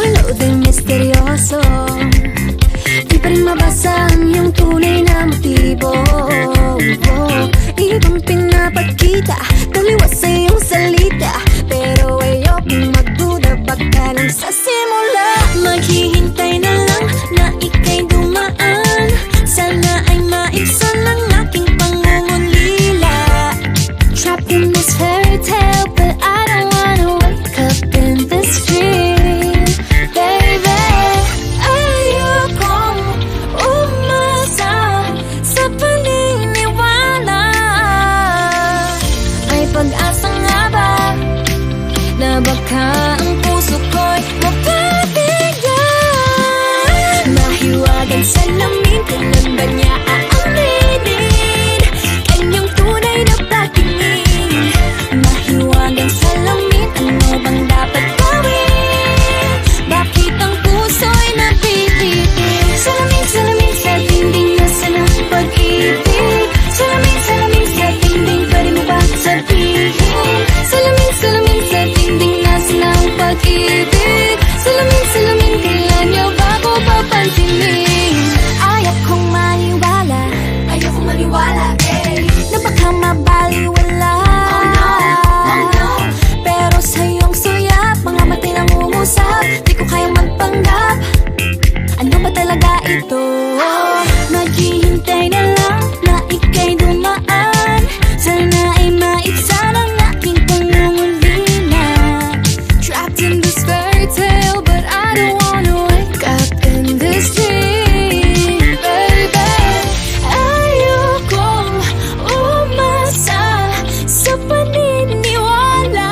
magulo din misteryoso. Di pa rin mabasa ang iyong tunay na motibo. Ibang pinapakita, taliwas sa iyong salita, pero ayokong magduda, baka lang sa simula. Maghihintay na lang na ika'y dumaan, sana ay maibsan ang aking pangungulila. Trapped in this fairy tale, but I don't wanna wake up in this dream, baby. Ayokong umasa sa paniniwala. May pag-asa nga ba na baka ang puso ko'y mapabigyan? Mahiwagang salamin, kailan ba niya aaminin kanyang tunay na patingin? Mahiwagang salamin, ano bang dapat gawin? Bakit ang puso'y napipitin? Salamin, salamin sa dingding, nasa ng pag-ibig. Salamin, salamin sa dingding, pwede mo ba sabihin? Salamin, salamin sa dingding, nasa ng pag-ibig. Salamin, salamin, kailan niyo ba ko papansinin? Ayokong maniwala, ayokong maniwala, na baka mabaliwala. Oh no, pero sa iyong suyap, mga matay nangungusap, di ko kayang magpanggap. Ano ba talaga ito? Maghihintay na lang na ika'y dumaan, sana ay maibsan ang aking pangungulila. Trapped in this fairy tale, but I don't wanna wake up in this dream, baby. Ayokong umasa sa paniniwala.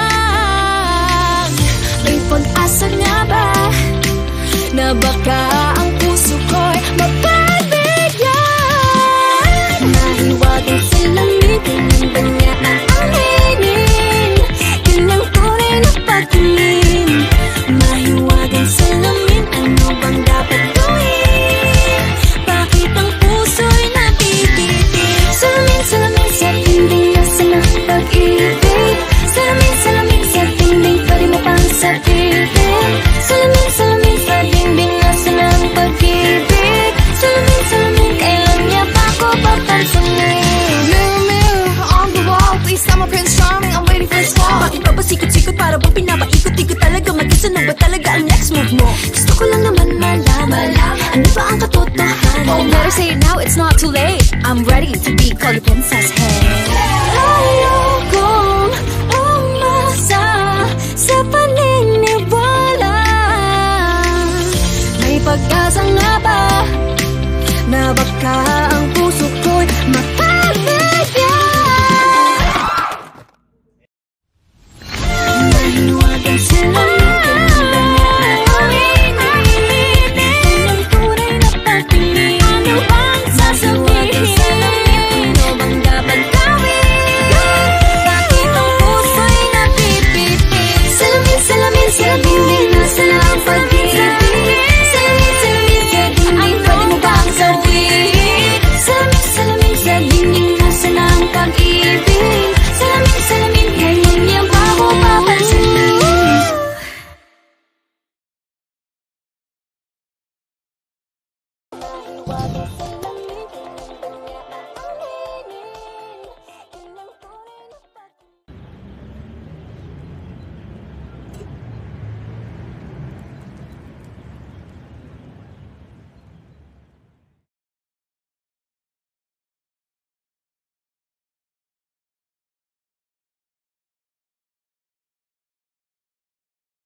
May pag-asa nga ba na baka ang puso ko'y mapabigyan? Mahiwagang salamin, kailan ba niya aaminin kanyang tunay na patingin? Mahiwagang salamin, ano bang dapat gawin? Bakit ang puso'y napipitin? Salamin, salamin sa dingding, nasa ng pag-ibig. Salamin, salamin sa dingding, pwede mo pang sabihin? Salamin, salamin sa dingding, nasa ng pag-ibig. Salamin, salamin, kailan niya pa ko papansinin? Mirror, mirror on the wall, please tell my Prince Charming I'm waiting for his call. Bakit pa ba sikot-sikot para bang pinapaikot-ikot talaga mag-isa? Ano ba talaga ang next move mo? Gusto ko lang naman malaman, ano ba ang katotohanan? Oh, better say it now, it's not too late. I'm ready to be called a princess, hey. Ayokong umasa sa paniniwala. May pag-asa nga ba na baka